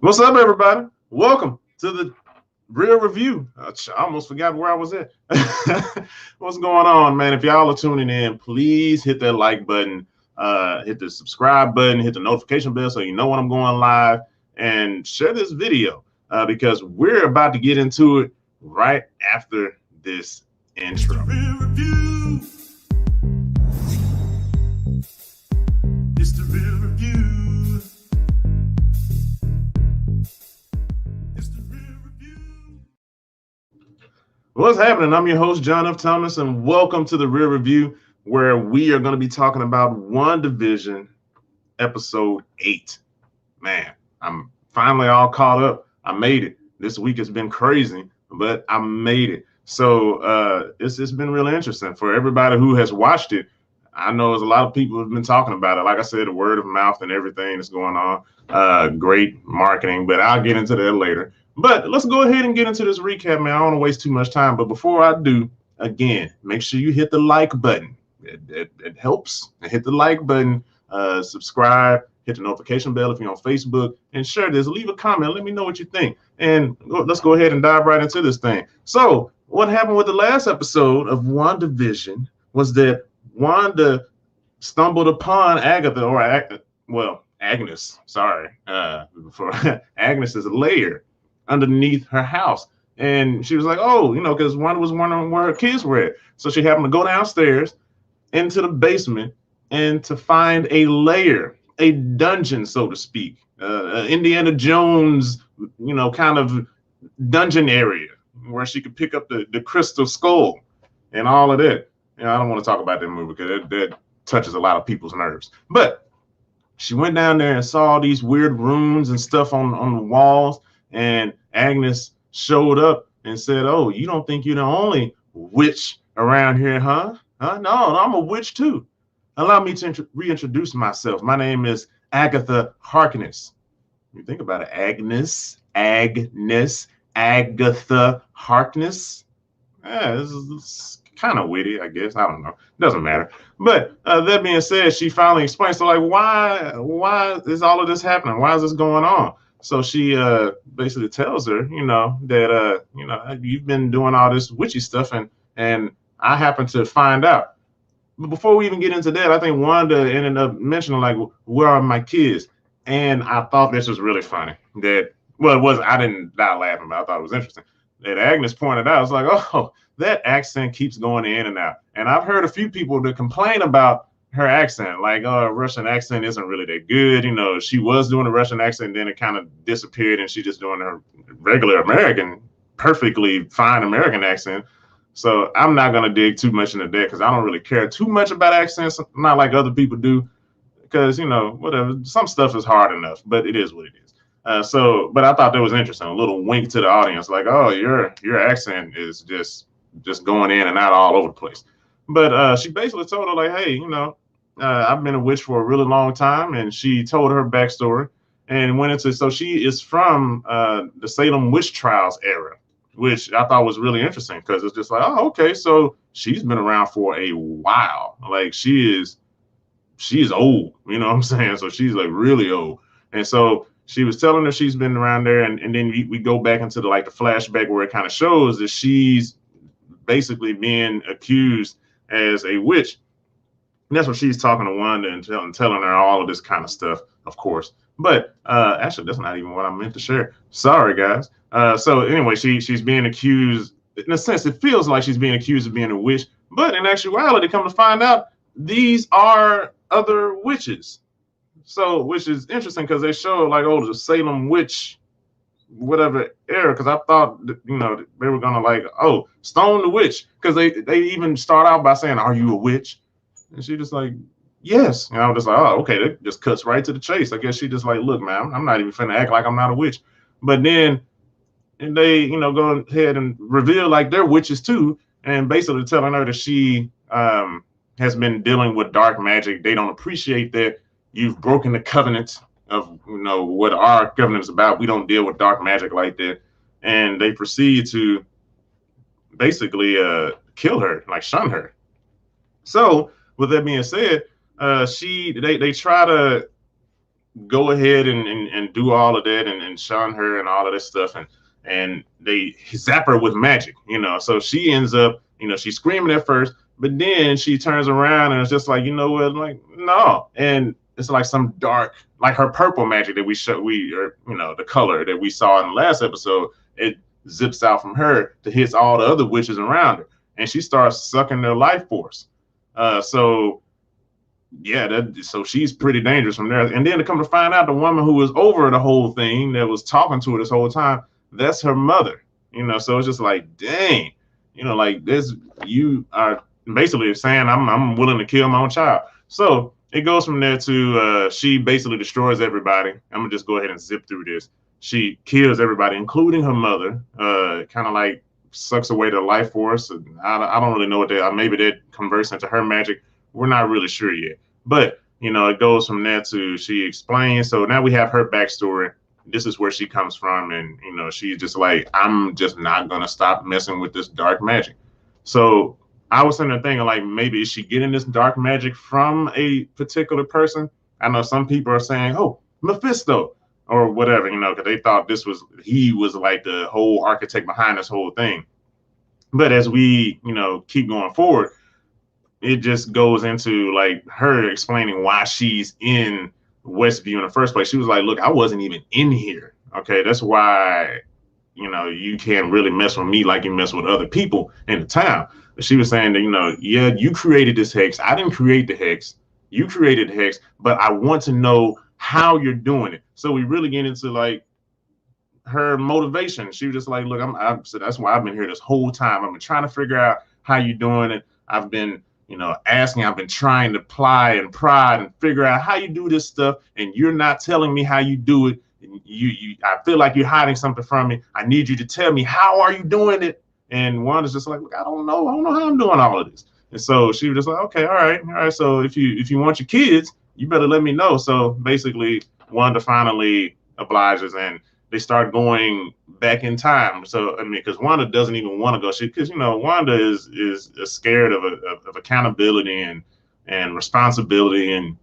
What's up, everybody? Welcome to the real review. I almost forgot where I was at. What's going on, man? If y'all are tuning in, please hit that like button, hit the subscribe button, hit the notification bell so you know when I'm going live, and share this video because we're about to get into it right after this intro. It's the real review. It's the real review. It's the real review. What's happening? I'm your host, John F. Thomas, and welcome to the Real Review, where we are going to be talking about WandaVision episode 8. Man, I'm finally all caught up. I made it. This week has been crazy, but I made it. So it's been really interesting for everybody who has watched it. I know there's a lot of people who've been talking about it. Like I said, the word of mouth and everything that's going on. Great marketing, but I'll get into that later. But let's go ahead and get into this recap, man. I don't want to waste too much time. But before I do, again, make sure you hit the like button. It helps. Hit the like button, subscribe, hit the notification bell if you're on Facebook, and share this. Leave a comment. Let me know what you think. And let's go ahead and dive right into this thing. So what happened with the last episode of WandaVision was that Wanda stumbled upon Agnes, sorry, for Agnes's lair underneath her house. And she was like, oh, because Wanda was wondering where her kids were at. So she happened to go downstairs into the basement and to find a lair, a dungeon, so to speak, Indiana Jones, kind of dungeon area where she could pick up the crystal skull and all of that. I don't want to talk about that movie because that touches a lot of people's nerves. But she went down there and saw these weird runes and stuff on the walls. And Agnes showed up and said, oh, you don't think you're the only witch around here, huh? No, I'm a witch too. Allow me to reintroduce myself. My name is Agatha Harkness. You think about it, Agatha Harkness. Yeah, this is kind of witty, I guess. I don't know. Doesn't matter. But that being said, she finally explained. So, like, why is all of this happening? Why is this going on? So she basically tells her, that you've been doing all this witchy stuff, and I happen to find out. But before we even get into that, I think Wanda ended up mentioning, like, where are my kids? And I thought this was really funny. It wasn't. I didn't die laughing, but I thought it was interesting. That Agnes pointed out, it's like, oh, that accent keeps going in and out. And I've heard a few people that complain about her accent, like, Russian accent isn't really that good. She was doing a Russian accent, then it kind of disappeared, and she's just doing her regular American, perfectly fine American accent. So I'm not going to dig too much into that because I don't really care too much about accents, not like other people do, because, whatever, some stuff is hard enough, but it is what it is. But I thought that was interesting, a little wink to the audience, like, oh, your accent is just going in and out all over the place. But she basically told her, like, hey, I've been a witch for a really long time. And she told her backstory and went into, so she is from the Salem witch trials era, which I thought was really interesting because it's just like, oh, okay, so she's been around for a while. Like, she's old, you know what I'm saying? So she's like really old. And so she was telling her she's been around there. And then we go back into the flashback where it kind of shows that she's basically being accused as a witch. And that's what she's talking to Wanda and telling her all of this kind of stuff, of course. But actually, that's not even what I meant to share. Sorry, guys. So anyway, she's being accused. In a sense, it feels like she's being accused of being a witch. But in actuality, come to find out, these are other witches. So, which is interesting because they show, like, oh, the Salem witch, whatever era, because I thought they were gonna, like, oh, stone the witch, because they even start out by saying, are you a witch? And she just like, yes. And I was just like, oh, okay, that just cuts right to the chase. I guess she just like, look, man, I'm not even finna act like I'm not a witch. But then they go ahead and reveal like they're witches too, and basically telling her that she has been dealing with dark magic. They don't appreciate that you've broken the covenant of what our covenant is about. We don't deal with dark magic like that. And they proceed to basically kill her, like shun her. So with that being said, they try to go ahead and do all of that and shun her and all of this stuff, and they zap her with magic, so she ends up, she's screaming at first, but then she turns around and it's just like, what, like, no. And it's like some dark, like her purple magic that the color that we saw in the last episode, it zips out from her to hits all the other witches around her, and she starts sucking their life force. So yeah, so she's pretty dangerous from there. And then to come to find out, the woman who was over the whole thing, that was talking to her this whole time, that's her mother. So it's just like, dang, like this, you are basically saying I'm willing to kill my own child. So it goes from there to she basically destroys everybody. I'm gonna just go ahead and zip through this. She kills everybody, including her mother. Kind of like sucks away the life force. I don't really know what that. Maybe that converts into her magic. We're not really sure yet. But it goes from there to she explains. So now we have her backstory. This is where she comes from, and she's just like, I'm just not gonna stop messing with this dark magic. So I was sitting there thinking, like, maybe is she getting this dark magic from a particular person? I know some people are saying, oh, Mephisto or whatever, because they thought he was like the whole architect behind this whole thing. But as we, keep going forward, it just goes into like her explaining why she's in Westview in the first place. She was like, look, I wasn't even in here. Okay, that's why, you can't really mess with me like you mess with other people in the town. But she was saying that, yeah, you created this hex. I didn't create the hex. You created the hex, but I want to know how you're doing it. So we really get into like her motivation. She was just like, look, so that's why I've been here this whole time. I've been trying to figure out how you're doing it. I've been, asking, I've been trying to pry and prod and figure out how you do this stuff. And you're not telling me how you do it. I feel like you're hiding something from me. I need you to tell me, how are you doing it? And Wanda's just like, look, I don't know how I'm doing all of this. And so she was just like, okay, all right. So if you want your kids, you better let me know. So basically, Wanda finally obliges, and they start going back in time. So I mean, because Wanda doesn't even want to go, because Wanda is scared of accountability and responsibility and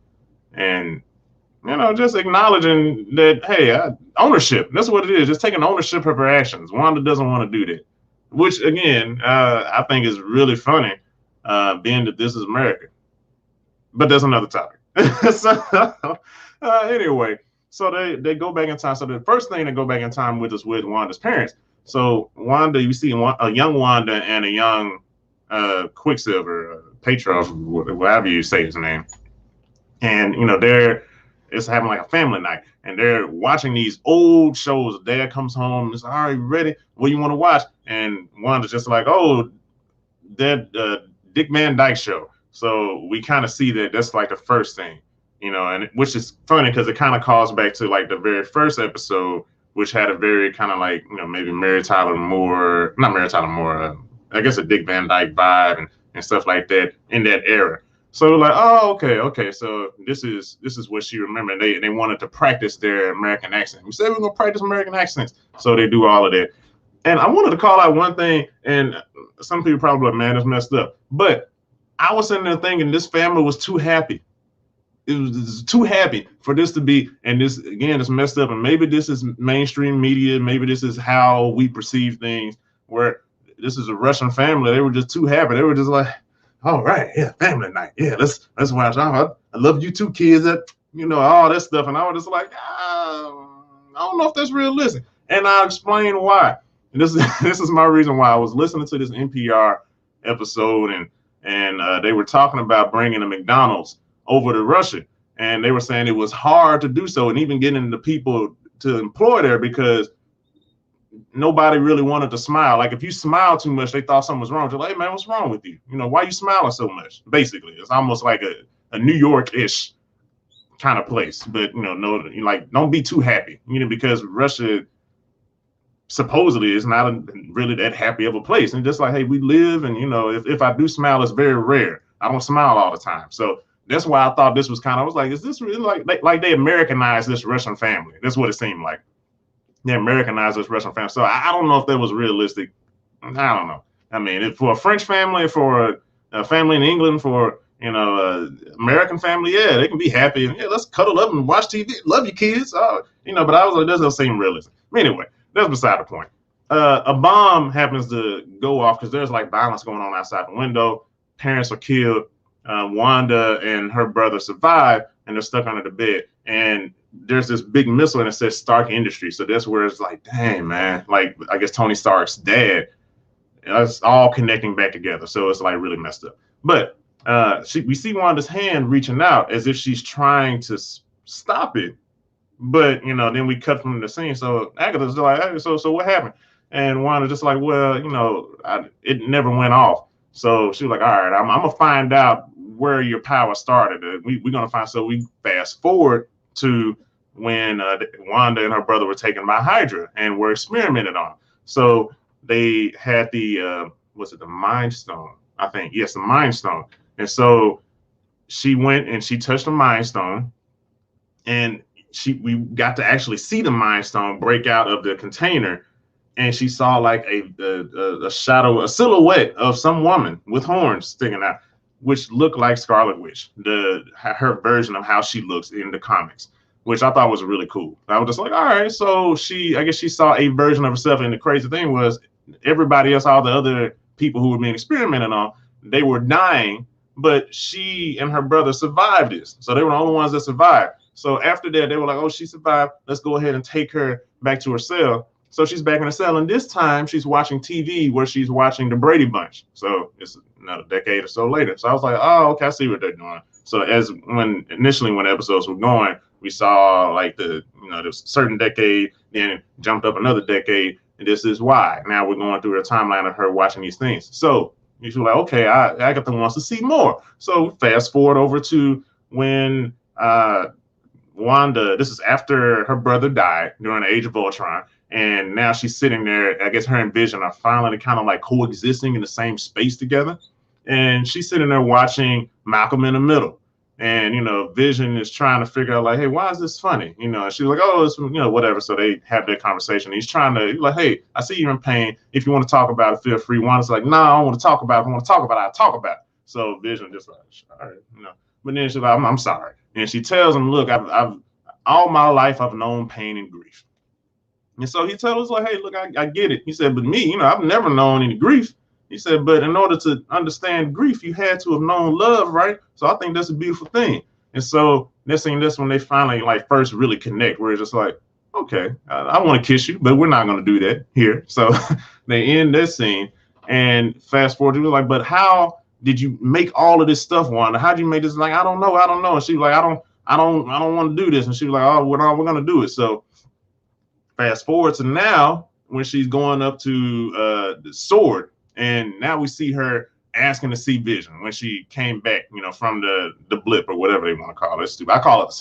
just acknowledging that, hey, ownership. That's what it is. Just taking ownership of her actions. Wanda doesn't want to do that, which again, I think is really funny, being that this is America. But that's another topic. So anyway, so they go back in time. So the first thing they go back in time with is with Wanda's parents. So Wanda, you see a young Wanda and a young Quicksilver, Patrioff, whatever you say his name, and they're having like a family night, and they're watching these old shows. Dad comes home and is, all right, ready? What do you want to watch? And Wanda's just like, oh, that Dick Van Dyke show. So we kind of see that's like the first thing, and which is funny because it kind of calls back to like the very first episode, which had a very kind of like, maybe I guess a Dick Van Dyke vibe and stuff like that in that era. So like, oh, okay. So this is what she remembered. They wanted to practice their American accent. We said we're gonna practice American accents, so they do all of that. And I wanted to call out one thing, and some people probably like, man, that's messed up. But I was sitting there thinking this family was too happy. It was too happy for this to be, and this again is messed up. And maybe this is mainstream media. Maybe this is how we perceive things. Where this is a Russian family, they were just too happy. They were just like, all right, yeah, family night, yeah, let's watch. I love you too, kids. That all that stuff. And I was just like, I don't know if that's realistic. And I'll explain why. And this is my reason why. I was listening to this NPR episode, and they were talking about bringing a McDonald's over to Russia, and they were saying it was hard to do so, and even getting the people to employ there because nobody really wanted to smile. Like if you smile too much, they thought something was wrong. They're like, hey man, what's wrong with you? Why are you smiling so much? Basically, it's almost like a New York-ish kind of place, but no, like don't be too happy, because Russia supposedly is not really that happy of a place. And just like, hey, we live, and if I do smile, it's very rare. I don't smile all the time. So that's why I thought this was I was like, is this really like they Americanized this Russian family? That's what it seemed like. They Americanized this Russian family. So I don't know if that was realistic. I don't know. I mean, for a French family, for a family in England, for American family, yeah, they can be happy and yeah, let's cuddle up and watch TV. Love your kids, but I was like, doesn't seem realistic. Anyway, that's beside the point. A bomb happens to go off because there's like violence going on outside the window. Parents are killed. Wanda and her brother survive, and they're stuck under the bed. And there's this big missile, and it says Stark Industries. So that's where it's like, dang, man. Like, I guess Tony Stark's dad. It's all connecting back together. So it's like really messed up. But we see Wanda's hand reaching out as if she's trying to stop it. But, then we cut from the scene. So Agatha's like, hey, so what happened? And Wanda just like, well, it never went off. So she was like, all right, I'm going to find out where your power started. We're going to find. So we fast forward to when Wanda and her brother were taken by Hydra and were experimented on. So they had the Mind Stone, I think. Yes, the Mind Stone. And so she went and she touched the Mind Stone, and we got to actually see the Mind Stone break out of the container, and she saw like a shadow, a silhouette of some woman with horns sticking out, which looked like Scarlet Witch, her version of how she looks in the comics, which I thought was really cool. I was just like, all right, so I guess she saw a version of herself, and the crazy thing was everybody else, all the other people who were being experimented on, they were dying, but she and her brother survived this. So they were the only ones that survived. So after that, they were like, oh, she survived. Let's go ahead and take her back to her cell. So she's back in the cell, and this time she's watching TV where she's watching the Brady Bunch. So it's another decade or so later. So I was like, oh, okay, I see what they're doing. So initially when episodes were going, we saw like there's a certain decade, then it jumped up another decade, and this is why. Now we're going through a timeline of her watching these things. So you're like, okay, Agatha wants to see more. So fast forward over to when Wanda, this is after her brother died during the Age of Ultron, and now she's sitting there. I guess her and Vision are finally kind of like coexisting in the same space together, and she's sitting there watching Malcolm in the Middle. And Vision is trying to figure out like, hey, why is this funny? And she's like, oh, it's whatever. So they have their conversation. He's like, hey, I see you're in pain. If you want to talk about it, feel free. Wanda's like, no, I don't want to talk about it. If I want to talk about it, I'll talk about it. So Vision just like, all right, But then she's like, I'm sorry. And she tells him, look, I've all my life I've known pain and grief. And so he tells us like, hey, look, I get it. He said, but me, I've never known any grief. He said, but in order to understand grief, you had to have known love, right? So I think that's a beautiful thing. And so this when they finally like first really connect, where it's just like, okay, I want to kiss you, but we're not going to do that here. So they end this scene and fast forward to like, but how did you make all of this stuff, Wanda? How did you make this? Like, I don't know. And she was like, I don't want to do this. And she was like, oh, we're going to do it. So fast forward to now when she's going up to the sword. And now we see her asking to see Vision when she came back, from the blip or whatever they want to call it. Stupid. I call it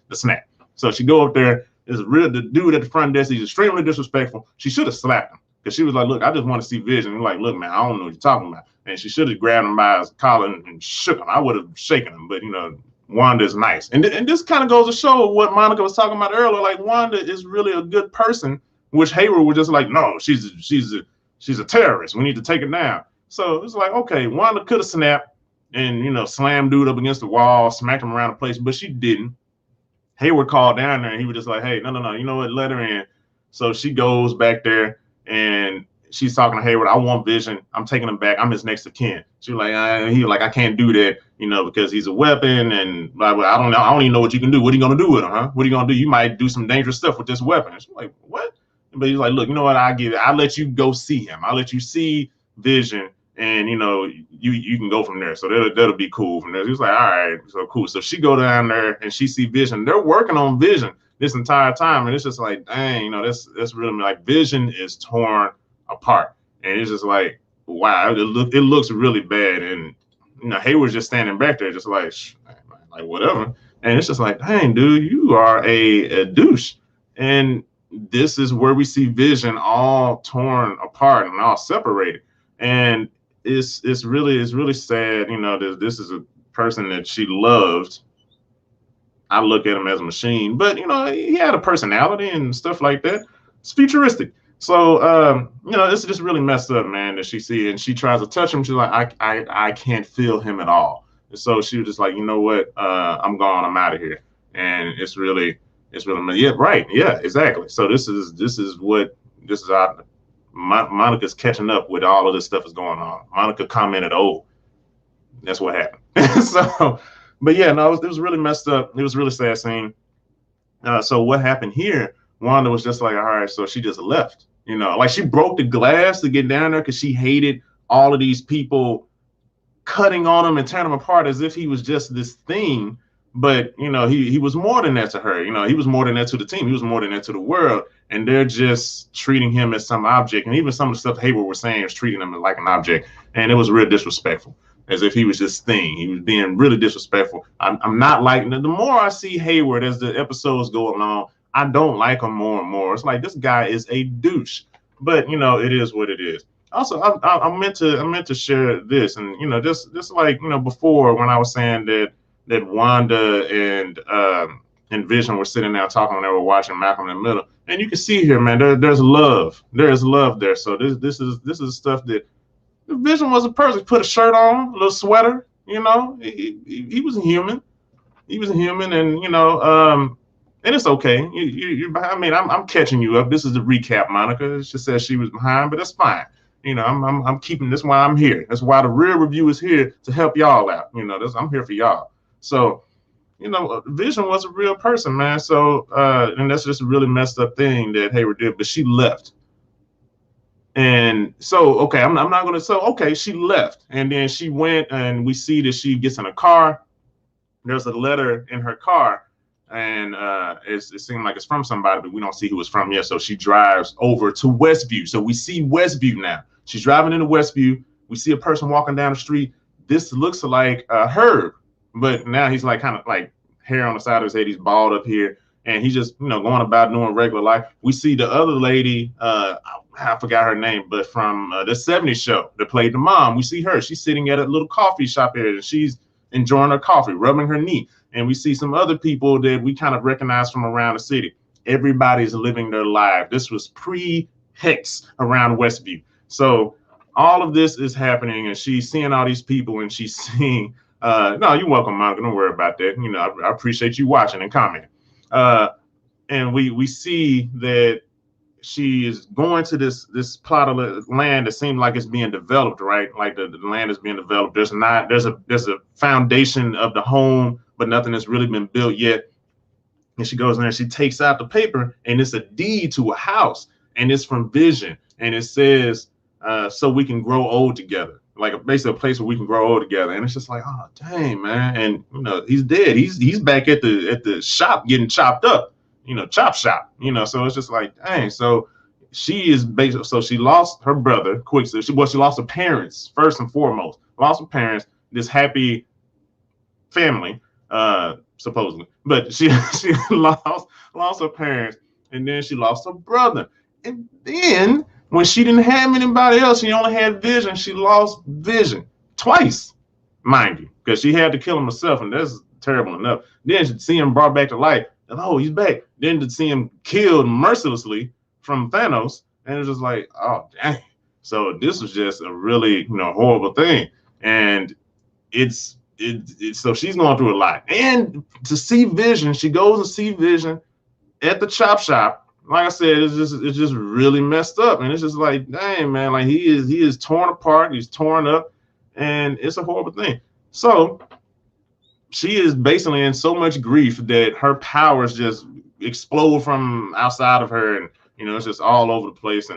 the snap. So she go up there. The dude at the front desk. He's extremely disrespectful. She should have slapped him because she was like, look, I just want to see Vision. And like, look, man, I don't know what you're talking about. And she should have grabbed him by his collar and shook him. I would have shaken him, but Wanda's nice. And this kind of goes to show what Monica was talking about earlier. Like, Wanda is really a good person, which Hayward was just like, no, she's a terrorist. We need to take her down. So it's like, okay, Wanda could have snapped and, slammed dude up against the wall, smacked him around the place, but she didn't. Hayward called down there and he was just like, hey, no, you know what? Let her in. So she goes back there and she's talking to Hayward. I want Vision. I'm taking him back. I'm his next of kin. She was like, he was like, I can't do that, because he's a weapon and blah, blah. I don't even know what you can do. What are you going to do with him, huh? What are you going to do? You might do some dangerous stuff with this weapon. She's like, what? But he's like, look, you know what? I'll let you go see him. I'll let you see Vision, and you can go from there. So that'll be cool from there. He was like, all right, so cool. So she go down there and she see Vision. They're working on Vision this entire time, and it's just like, dang, that's really like Vision is torn apart, and it's just like, wow, it looks really bad. And Hayward's just standing back there, just like whatever. And it's just like, dang, dude, you are a douche. And this is where we see Vision all torn apart and all separated. And it's really sad. This is a person that she loved. I look at him as a machine, but he had a personality and stuff like that. It's futuristic. So it's just really messed up, man, that she see it and she tries to touch him. She's like, I can't feel him at all. And so she was just like, you know what, I'm gone, I'm out of here. And it's really, yeah, right, yeah, exactly. So this is our Monica's catching up with all of this stuff is going on. Monica commented, "Oh, that's what happened." So, but yeah, no, it was really messed up. It was a really sad scene. So what happened here? Wanda was just like, all right, so she just left. Like she broke the glass to get down there because she hated all of these people cutting on him and tearing him apart as if he was just this thing. But he was more than that to her. He was more than that to the team. He was more than that to the world. And they're just treating him as some object. And even some of the stuff Hayward was saying was treating him like an object. And it was real disrespectful, as if he was this thing. He was being really disrespectful. I'm not liking it. The more I see Hayward as the episodes go along, I don't like him more and more. It's like this guy is a douche. But it is what it is. Also, I meant to share this, and just like before when I was saying that Wanda and Vision were sitting there talking when they were watching Malcolm in the Middle, and you can see here, man, there's love. There is love there. So this is stuff that Vision was a person. He put a shirt on, a little sweater. He was a human. He was a human, and and it's okay. I mean, I'm catching you up. This is the recap, Monica. She said she was behind, but that's fine. I'm keeping this why I'm here. That's why the real review is here to help y'all out. I'm here for y'all. So, Vision was a real person, man. So, and that's just a really messed up thing that Hayward did. But she left. And so, okay, I'm not going to. So, okay, she left. And then she went and we see that she gets in a car. There's a letter in her car. And it seemed like it's from somebody, but we don't see who it's from yet. So she drives over to Westview. So we see Westview now. She's driving into Westview. We see a person walking down the street. This looks like Herb, but now he's like kind of like hair on the side of his head. He's bald up here, and he's just going about doing regular life. We see the other lady. I forgot her name, but from the '70s show that played the mom. We see her. She's sitting at a little coffee shop area, and she's enjoying her coffee, rubbing her knee. And we see some other people that we kind of recognize from around the city. Everybody's living their life. This was pre-Hex around Westview. So all of this is happening, and she's seeing all these people, and she's seeing, no, you're welcome, Monica. Don't worry about that. I appreciate you watching and commenting. And we see that she is going to this plot of land that seems like it's being developed, right? Like the land is being developed. There's a foundation of the home, but nothing has really been built yet. And she goes in there, she takes out the paper, and it's a deed to a house, and it's from Vision, and it says, so we can grow old together, like basically a place where we can grow old together. And it's just like, oh dang, man. And he's dead. He's back at the shop getting chopped up, chop shop, so it's just like, dang. So she is basically, so she lost her brother quickly. She lost her parents first and foremost, lost her parents, this happy family, supposedly, but she lost her parents, and then she lost her brother. And then when she didn't have anybody else, she only had Vision. She lost Vision twice, mind you, because she had to kill him herself, and that's terrible enough. Then to see him brought back to life, and oh, he's back. Then to see him killed mercilessly from Thanos, and it's just like, oh dang. So this was just a really horrible thing, and it's so she's going through a lot. And to see Vision, she goes to see Vision at the chop shop. Like I said, it's just really messed up, and it's just like, dang, man, like he is torn apart, he's torn up, and it's a horrible thing. So she is basically in so much grief that her powers just explode from outside of her, and it's just all over the place.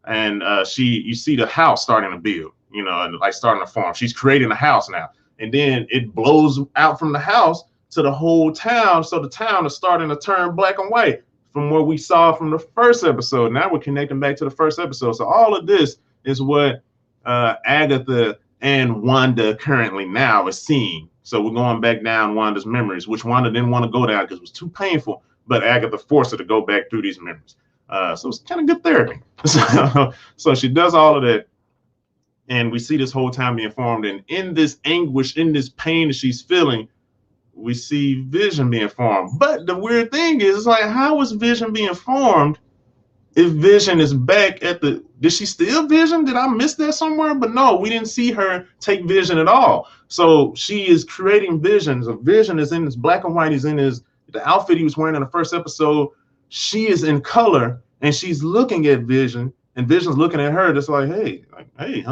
And you see the house starting to build, and like starting to form. She's creating a house now, and then it blows out from the house to the whole town. So the town is starting to turn black and white from what we saw from the first episode. Now we're connecting back to the first episode. So all of this is what Agatha and Wanda currently now is seeing. So we're going back down Wanda's memories, which Wanda didn't want to go down because it was too painful, but Agatha forced her to go back through these memories. So it's kind of good therapy. So she does all of that, and we see this whole time being formed. And in this anguish, in this pain that she's feeling, we see Vision being formed. But the weird thing is, it's like, how is Vision being formed if Vision is back at did she steal Vision? Did I miss that somewhere? But no, we didn't see her take Vision at all. So she is creating visions. A Vision is in his black and white. He's in the outfit he was wearing in the first episode. She is in color and she's looking at Vision, and Vision's looking at her. Just like, hey, honey,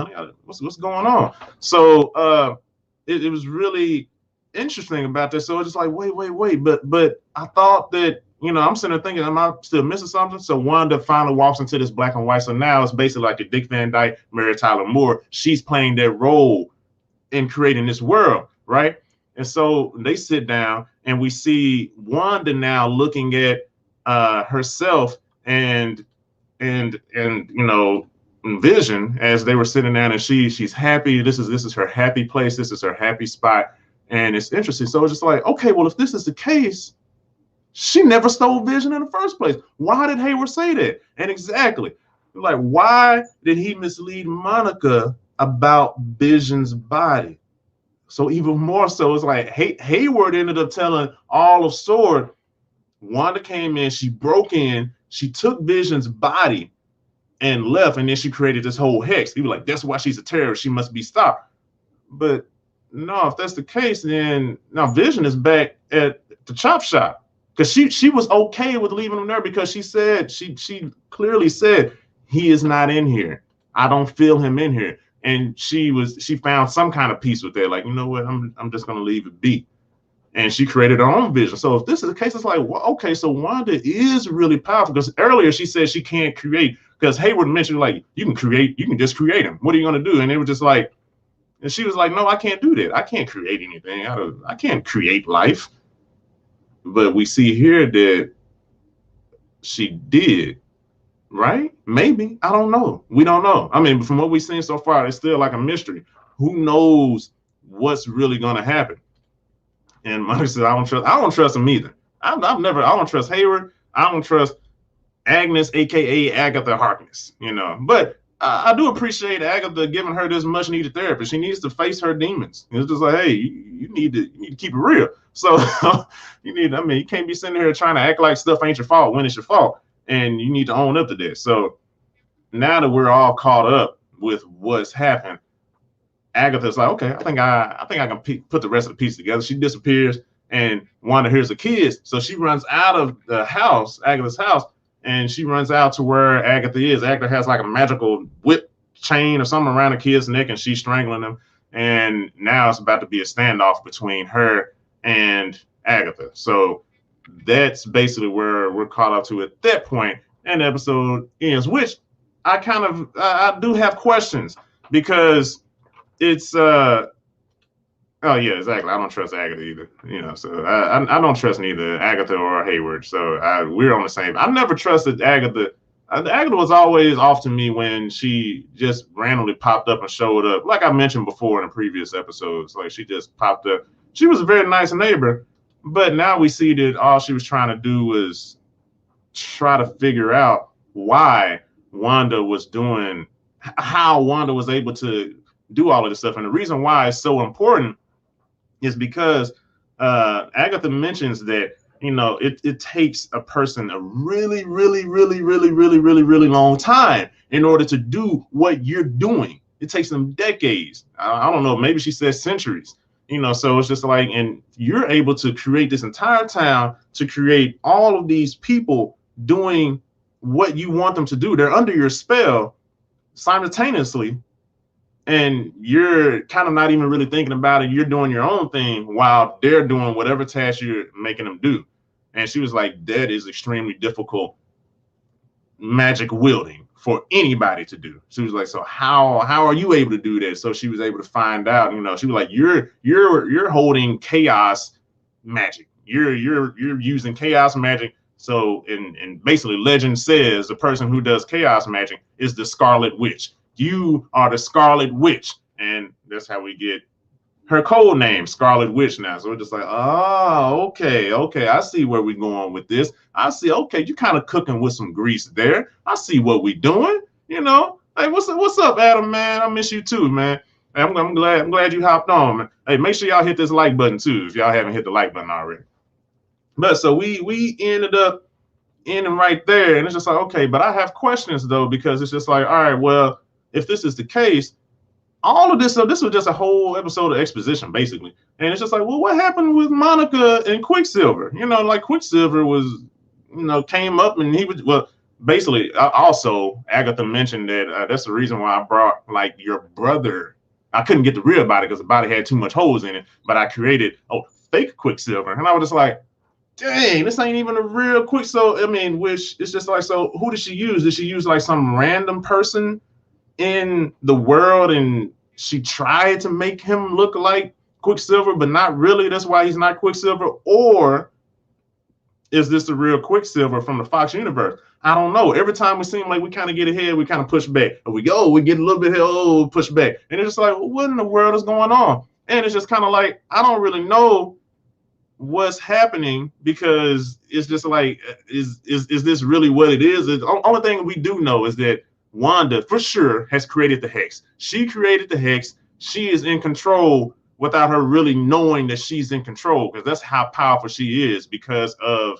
what's going on? So it was really interesting about this. So it's just like, wait. But I thought that, I'm sitting there thinking, am I still missing something? So Wanda finally walks into this black and white. So now it's basically like a Dick Van Dyke, Mary Tyler Moore. She's playing that role in creating this world, right? And so they sit down and we see Wanda now looking at herself and Vision as they were sitting down, and she's happy. This is her happy place. This is her happy spot. And it's interesting. So it's just like, okay, well, if this is the case, she never stole Vision in the first place. Why did Hayward say that? And exactly, like, why did he mislead Monica about Vision's body? So even more so, it's like Hayward ended up telling all of SWORD. Wanda came in, she broke in, she took Vision's body and left, and then she created this whole hex. He was like, that's why she's a terrorist. She must be stopped. But no, if that's the case, then now Vision is back at the chop shop. Because she was okay with leaving him there because she said, she clearly said, he is not in here. I don't feel him in here. And she found some kind of peace with that. Like, you know what, I'm just gonna leave it be. And she created her own vision. So if this is the case, it's like, well, okay, so Wanda is really powerful. Because earlier she said she can't create, because Hayward mentioned, like, you can just create him. What are you gonna do? And they were just like, and she was like, no, I can't do that. I can't create anything. I can't create life. But we see here that she did, right? Maybe. I don't know. We don't know. I mean, from what we've seen so far, it's still like a mystery. Who knows what's really going to happen? And Monica said, I don't trust him either. I don't trust Hayward. I don't trust Agnes, aka Agatha Harkness, But I do appreciate Agatha giving her this much needed therapy. She needs to face her demons. It's just like, hey, you need to keep it real. So you can't be sitting here trying to act like stuff ain't your fault when it's your fault, and you need to own up to this. So now that we're all caught up with what's happened, Agatha's like, okay, I think I can put the rest of the piece together. She disappears, and Wanda hears the kids, so she runs out of the house, Agatha's house, and she runs out to where Agatha is. Agatha has like a magical whip chain or something around the kid's neck, and she's strangling him. And now it's about to be a standoff between her and Agatha. So that's basically where we're caught up to at that point, and the episode ends, which I do have questions, because it's oh yeah, exactly. I don't trust Agatha either. So I don't trust neither Agatha or Hayward. So we're on the same. I never trusted Agatha. Agatha was always off to me when she just randomly popped up and showed up. Like I mentioned before in the previous episodes, like she just popped up. She was a very nice neighbor, but now we see that all she was trying to do was try to figure out why Wanda was doing, how Wanda was able to do all of this stuff. And the reason why it's so important is because Agatha mentions that, it takes a person a really, really, really, really, really, really, really long time in order to do what you're doing. It takes them decades. I don't know, maybe she says centuries. So it's just like, and you're able to create this entire town, to create all of these people doing what you want them to do. They're under your spell simultaneously, and you're kind of not even really thinking about it. You're doing your own thing while they're doing whatever task you're making them do. And she was like, that is extremely difficult magic wielding for anybody to do. She was like, so how are you able to do that? So she was able to find out, she was like, you're holding chaos magic. You're using chaos magic. So and basically legend says the person who does chaos magic is the Scarlet Witch. You are the Scarlet Witch. And that's how we get her code name, Scarlet Witch, now. So we're just like, oh, okay, I see where we're going with this. I see, okay, you kind of cooking with some grease there. I see what we're doing, Hey, what's up, Adam, man? I miss you too, man. I'm glad you hopped on, man. Hey, make sure y'all hit this like button too if y'all haven't hit the like button already. But so we ended up ending right there. And it's just like, okay, but I have questions though, because it's just like, all right, well, if this is the case, all of this, so this was just a whole episode of exposition, basically. And it's just like, well, what happened with Monica and Quicksilver? You know, like Quicksilver was, came up and he was, well, basically, also, Agatha mentioned that that's the reason why I brought, like, your brother. I couldn't get the real body because the body had too much holes in it, but I created, fake Quicksilver. And I was just like, dang, this ain't even a real Quicksilver. I mean, which it's just like, so who did she use? Did she use, like, some random person in the world, and she tried to make him look like Quicksilver, but not really? That's why he's not Quicksilver? Or is this the real Quicksilver from the Fox universe? I don't know. Every time we seem like we kind of get ahead, we kind of push back. Or we get a little bit ahead, push back. And it's just like, well, what in the world is going on? And it's just kind of like, I don't really know what's happening, because it's just like, is this really what it is? The only thing we do know is that Wanda for sure has created the hex. She created the hex. She is in control without her really knowing that she's in control, because that's how powerful she is, because of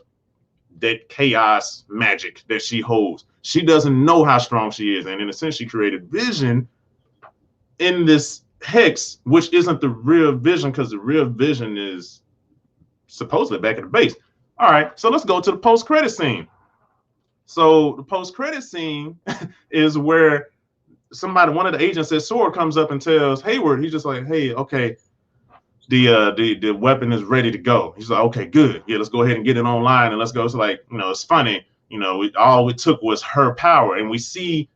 that chaos magic that she holds. She doesn't know how strong she is. And in a sense, she created Vision in this hex, which isn't the real Vision, because the real Vision is supposedly back at the base. All right, so let's go to the post-credit scene. So the post-credit scene is where one of the agents at SWORD comes up and tells Hayward, he's just like, hey, okay, the weapon is ready to go. He's like, okay, good. Yeah, let's go ahead and get it online and let's go. It's like, it's funny, all it took was her power. And we see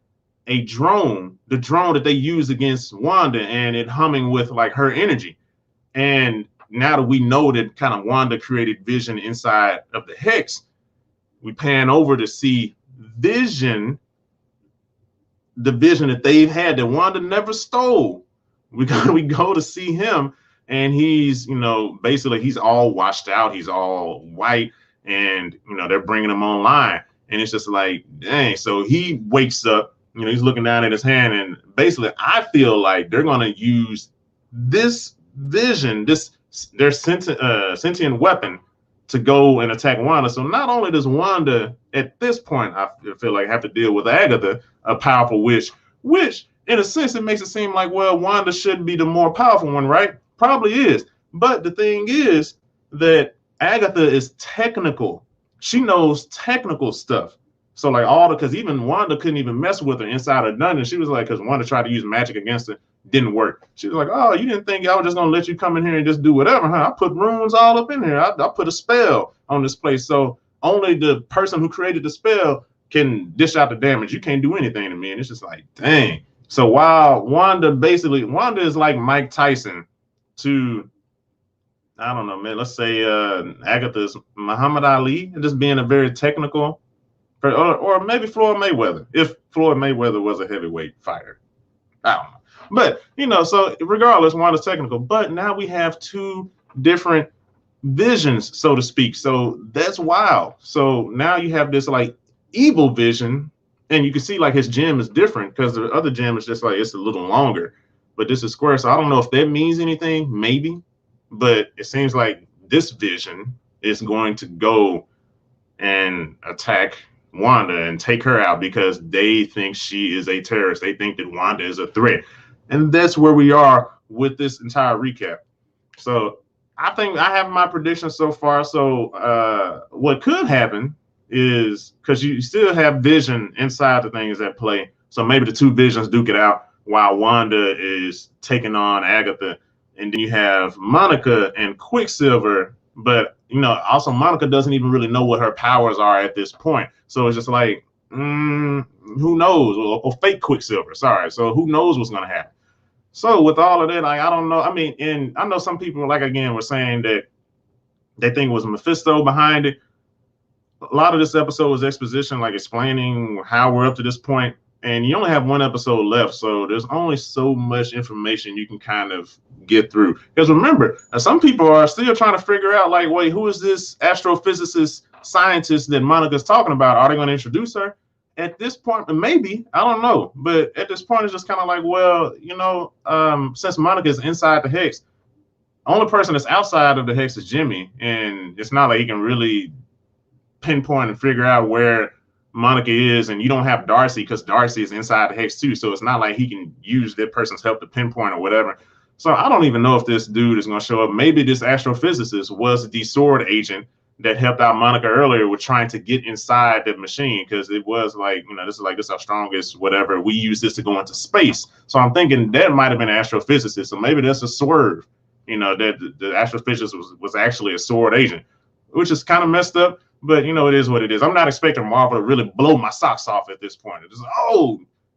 a drone, the drone that they use against Wanda, and it humming with like her energy. And now that we know that kind of Wanda created Vision inside of the hex, we pan over to see Vision, the Vision that they've had that Wanda never stole. We go to see him, and he's, basically he's all washed out. He's all white, and, they're bringing him online. And it's just like, dang. So he wakes up, he's looking down at his hand, and basically I feel like they're going to use this Vision, their sentient weapon, to go and attack Wanda. So not only does Wanda at this point, I feel like, have to deal with Agatha, a powerful witch, which in a sense it makes it seem like, well, Wanda should be the more powerful one, right? Probably is. But the thing is that Agatha is technical. She knows technical stuff. So like because even Wanda couldn't even mess with her inside her dungeon. She was like, because Wanda tried to use magic against her, didn't work. She was like, oh, you didn't think I was just gonna let you come in here and just do whatever, huh? I put runes all up in here. I put a spell on this place. So only the person who created the spell can dish out the damage. You can't do anything to me. And it's just like, dang. So while Wanda is like Mike Tyson to, I don't know, man, let's say Agatha's Muhammad Ali, just being a very technical, or maybe Floyd Mayweather, if Floyd Mayweather was a heavyweight fighter. I don't know. But, so regardless, Wanda's technical. But now we have two different visions, so to speak. So that's wild. So now you have this like evil Vision, and you can see like his gem is different, because the other gem is just like, it's a little longer. But this is square. So I don't know if that means anything, maybe. But it seems like this Vision is going to go and attack Wanda and take her out, because they think she is a terrorist. They think that Wanda is a threat. And that's where we are with this entire recap. So I think I have my prediction so far. So what could happen is, because you still have Vision inside the things at play. So maybe the two Visions duke it out while Wanda is taking on Agatha. And then you have Monica and Quicksilver. But, also Monica doesn't even really know what her powers are at this point. So it's just like, who knows? Or fake Quicksilver, sorry. So who knows what's going to happen? So with all of that, like, I don't know. I mean, and I know some people, like, again, were saying that they think it was Mephisto behind it. A lot of this episode was exposition, like explaining how we're up to this point. And you only have one episode left, so there's only so much information you can kind of get through. Because remember, some people are still trying to figure out, like, wait, who is this astrophysicist scientist that Monica's talking about? Are they going to introduce her? At this point, maybe, I don't know. But at this point, it's just kind of like, well, since Monica is inside the hex, the only person that's outside of the hex is Jimmy. And it's not like he can really pinpoint and figure out where Monica is, and you don't have Darcy because Darcy is inside the hex too. So it's not like he can use that person's help to pinpoint or whatever. So I don't even know if this dude is going to show up. Maybe this astrophysicist was the sword agent that helped out Monica earlier with trying to get inside the machine, because it was like, this is our strongest whatever. We use this to go into space. So I'm thinking that might have been an astrophysicist. So maybe that's a swerve, that the astrophysicist was actually a sword agent, which is kind of messed up. But, it is what it is. I'm not expecting Marvel to really blow my socks off at this point.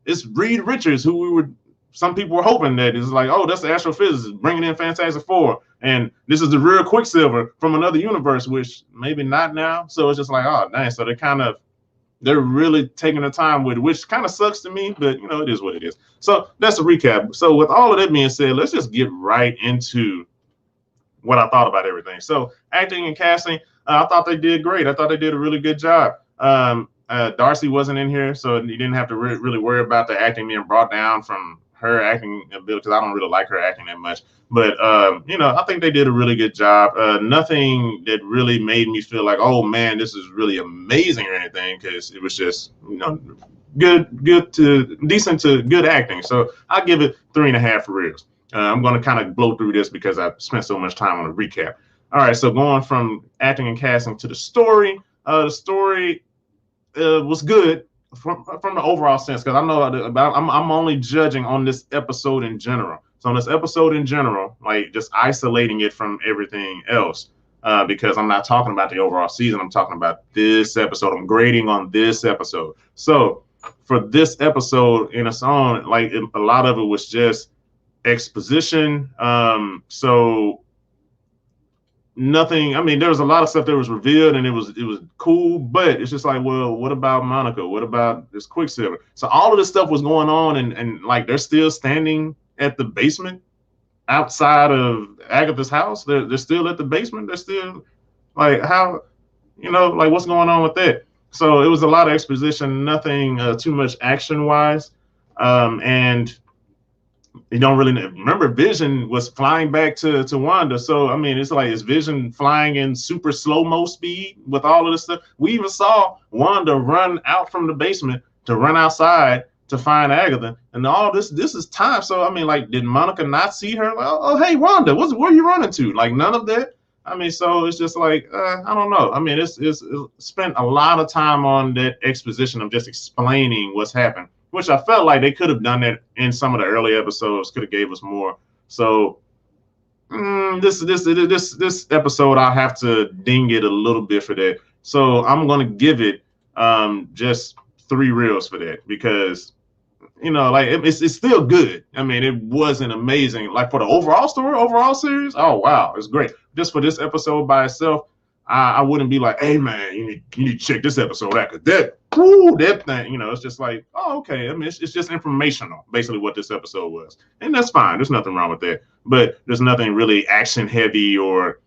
It's Reed Richards, who some people were hoping that it's like, oh, that's the astrophysicist bringing in Fantastic Four. And this is the real Quicksilver from another universe, which maybe not now. So it's just like, oh, dang. So they're really taking the time with it, which kind of sucks to me, but, it is what it is. So that's a recap. So with all of that being said, let's just get right into what I thought about everything. So acting and casting, I thought they did great. I thought they did a really good job. Darcy wasn't in here, so you didn't have to really worry about the acting being brought down from her acting ability, because I don't really like her acting that much. But, I think they did a really good job. Nothing that really made me feel like, oh, man, this is really amazing or anything, because it was just, good to decent to good acting. So I'll give it 3.5 for reals. I'm going to kind of blow through this because I spent so much time on a recap. All right, so going from acting and casting to the story was good from the overall sense, because I know I'm only judging on this episode in general. So on this episode in general, like just isolating it from everything else, because I'm not talking about the overall season. I'm talking about this episode. I'm grading on this episode. So for this episode in its own, like a lot of it was just exposition. So nothing. I mean, there was a lot of stuff that was revealed, and it was cool. But it's just like, well, what about Monica? What about this Quicksilver? So all of this stuff was going on, and like they're still standing at the basement outside of Agatha's house. They're still at the basement. They're still like, how, like what's going on with that? So it was a lot of exposition, nothing too much action wise, and you don't really remember. Vision was flying back to Wanda. So, I mean, it's like, is Vision flying in super slow-mo speed with all of this stuff? We even saw Wanda run out from the basement to run outside to find Agatha. And all this is time. So, I mean, like, did Monica not see her? Like, oh, hey, Wanda, where are you running to? Like, none of that. I mean, so it's just like, I don't know. I mean, it's spent a lot of time on that exposition of just explaining what's happened, which I felt like they could have done that in some of the early episodes, could have gave us more. So this episode, I'll have to ding it a little bit for that. So I'm going to give it just 3 reels for that, because, like it's still good. I mean, it wasn't amazing. Like for the overall story, overall series, oh, wow, it's great. Just for this episode by itself, I wouldn't be like, hey, man, you need to check this episode out, because that thing, it's just like, oh, okay. I mean, it's just informational, basically what this episode was. And that's fine. There's nothing wrong with that. But there's nothing really action heavy or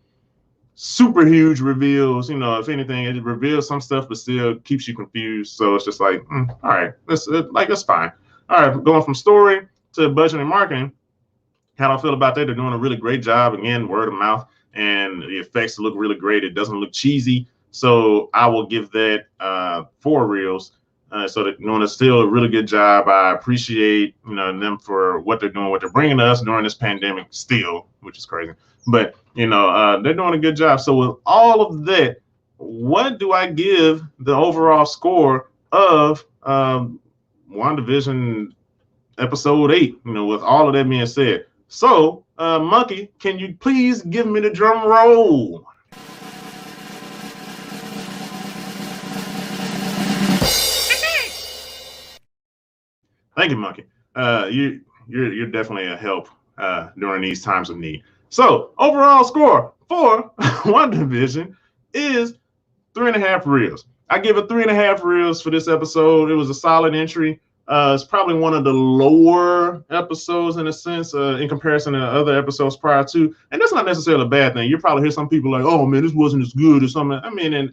super huge reveals. If anything, it reveals some stuff, but still keeps you confused. So it's just like, all right, that's fine. All right, going from story to budget and marketing, how do I feel about that? They're doing a really great job. Again, word of mouth. And the effects look really great. It doesn't look cheesy. So I will give that 4 reels. So they're doing still a really good job. I appreciate them for what they're doing, what they're bringing to us during this pandemic still, which is crazy. But, they're doing a good job. So with all of that, what do I give the overall score of WandaVision episode 8, with all of that being said? So, Monkey, can you please give me the drum roll? Thank you, Monkey. You're definitely a help during these times of need. So, overall score for WandaVision is 3.5 reels. I give it 3.5 reels for this episode. It was a solid entry. It's probably one of the lower episodes in a sense, in comparison to other episodes prior to. And that's not necessarily a bad thing. You probably hear some people like, oh, man, this wasn't as good or something. I mean, and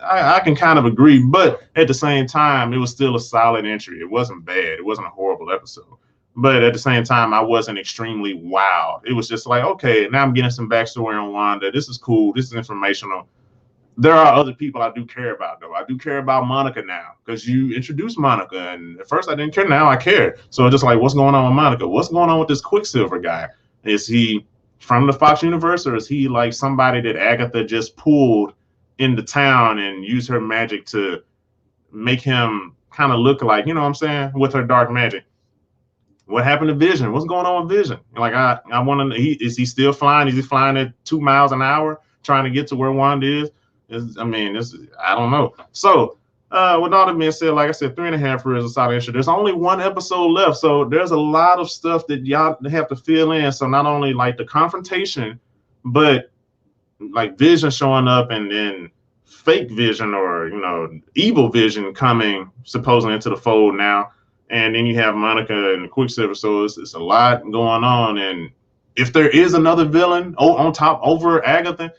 I can kind of agree. But at the same time, it was still a solid entry. It wasn't bad. It wasn't a horrible episode. But at the same time, I wasn't extremely wowed. It was just like, okay, now I'm getting some backstory on Wanda. This is cool. This is informational. there are other people I do care about, though. I do care about Monica now because you introduced Monica, and at first I didn't care. Now I care. So just like, what's going on with Monica? What's going on with this Quicksilver guy? Is he from the Fox universe, or is he like somebody that Agatha just pulled into town and used her magic to make him kind of look like, you know what I'm saying, with her dark magic? What happened to Vision? What's going on with Vision? Like, I want to. Is he still flying? Is he flying at 2 miles an hour, trying to get to where Wanda is? I don't know. So, with all that being said, like I said, 3.5 years of solid issue. There's only 1 episode left, so there's a lot of stuff that y'all have to fill in. So not only like the confrontation, but like Vision showing up, and then fake Vision, or evil Vision coming supposedly into the fold now, and then you have Monica and Quicksilver. So it's a lot going on, and if there is another villain on top over Agatha,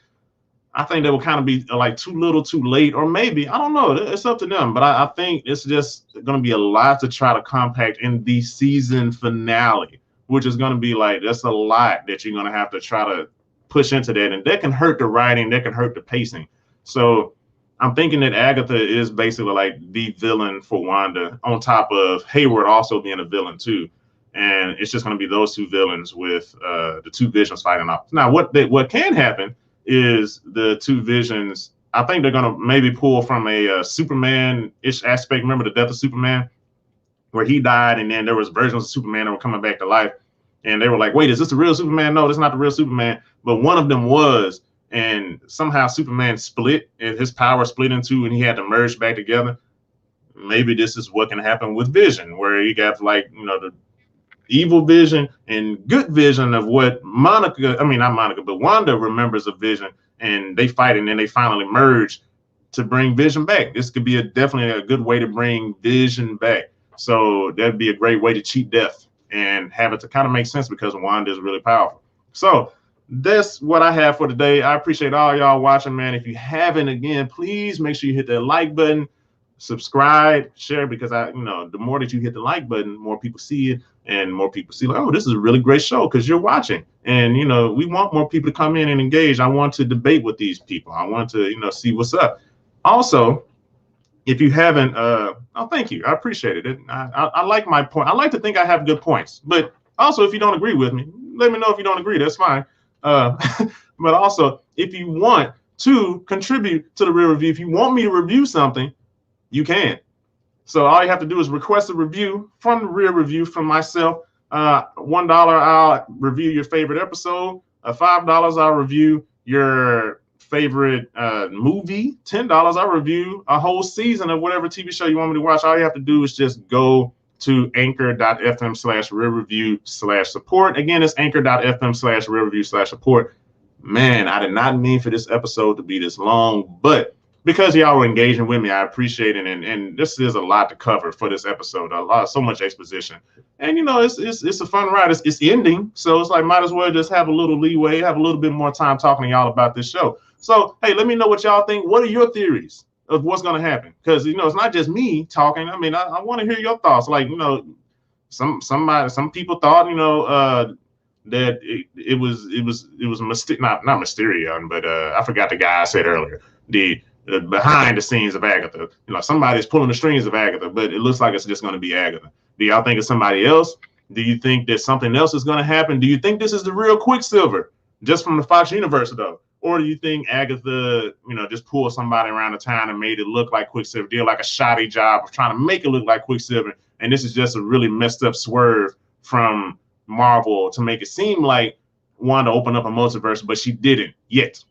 I think that will kind of be like too little, too late, or maybe, I don't know. It's up to them. But I think it's just going to be a lot to try to compact in the season finale, which is going to be like, that's a lot that you're going to have to try to push into that. And that can hurt the writing, that can hurt the pacing. So I'm thinking that Agatha is basically like the villain for Wanda, on top of Hayward also being a villain too. And it's just going to be those 2 villains with the 2 Visions fighting off. Now, what can happen is the 2 Visions, I think they're going to maybe pull from a Superman-ish aspect. Remember the death of Superman, where he died, and then there was versions of Superman that were coming back to life. And they were like, wait, is this the real Superman? No, this is not the real Superman. But one of them was, and somehow Superman split, and his power split in 2, and he had to merge back together. Maybe this is what can happen with Vision, where you got like, the evil Vision and good Vision of what not Monica, but Wanda remembers of Vision, and they fight, and then they finally merge to bring Vision back. This could be definitely a good way to bring Vision back. So that'd be a great way to cheat death and have it to kind of make sense, because Wanda is really powerful. So that's what I have for today. I appreciate all y'all watching, man. If you haven't, again, please make sure you hit that like button, subscribe, share, because the more that you hit the like button, more people see it, and more people see like, oh, this is a really great show because you're watching. And we want more people to come in and engage. I want to debate with these people. I want to see what's up. Also, if you haven't, thank you. I appreciate it. I like my point. I like to think I have good points, but also if you don't agree with me, let me know. If you don't agree, that's fine. But also, if you want to contribute to the Real Review, if you want me to review something, you can. So all you have to do is request a review from the Real Review from myself. $1, I'll review your favorite episode. $5, I'll review your favorite movie. $10, I'll review a whole season of whatever TV show you want me to watch. All you have to do is just go to anchor.fm/realreview/support. Again, it's anchor.fm/realreview/support. Man, I did not mean for this episode to be this long, but because y'all were engaging with me, I appreciate it. And this is a lot to cover for this episode. So much exposition. And it's a fun ride. It's ending. So it's like, might as well just have a little leeway, have a little bit more time talking to y'all about this show. So hey, let me know what y'all think. What are your theories of what's gonna happen? Because it's not just me talking. I mean, I want to hear your thoughts. Like, some people thought, that it was not Mysterion, but I forgot the guy I said earlier. The behind the scenes of Agatha. Somebody's pulling the strings of Agatha, but it looks like it's just going to be Agatha. Do y'all think it's somebody else? Do you think that something else is going to happen? Do you think this is the real Quicksilver, just from the Fox universe, though? Or do you think Agatha, just pulled somebody around the town and made it look like Quicksilver, did like a shoddy job of trying to make it look like Quicksilver, and this is just a really messed up swerve from Marvel to make it seem like Wanda opened up a multiverse, but she didn't yet,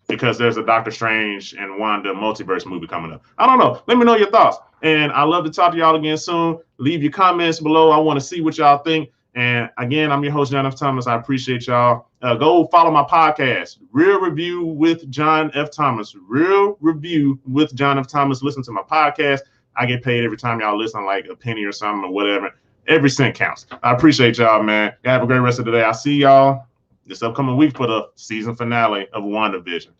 because there's a Doctor Strange and Wanda multiverse movie coming up. I don't know. Let me know your thoughts. And I love to talk to y'all again soon. Leave your comments below. I want to see what y'all think. And again, I'm your host, John F. Thomas. I appreciate y'all. Go follow my podcast, Real Review with John F. Thomas. Real Review with John F. Thomas. Listen to my podcast. I get paid every time y'all listen, like a penny or something or whatever. Every cent counts. I appreciate y'all, man. Have a great rest of the day. I'll see y'all this upcoming week for the season finale of WandaVision.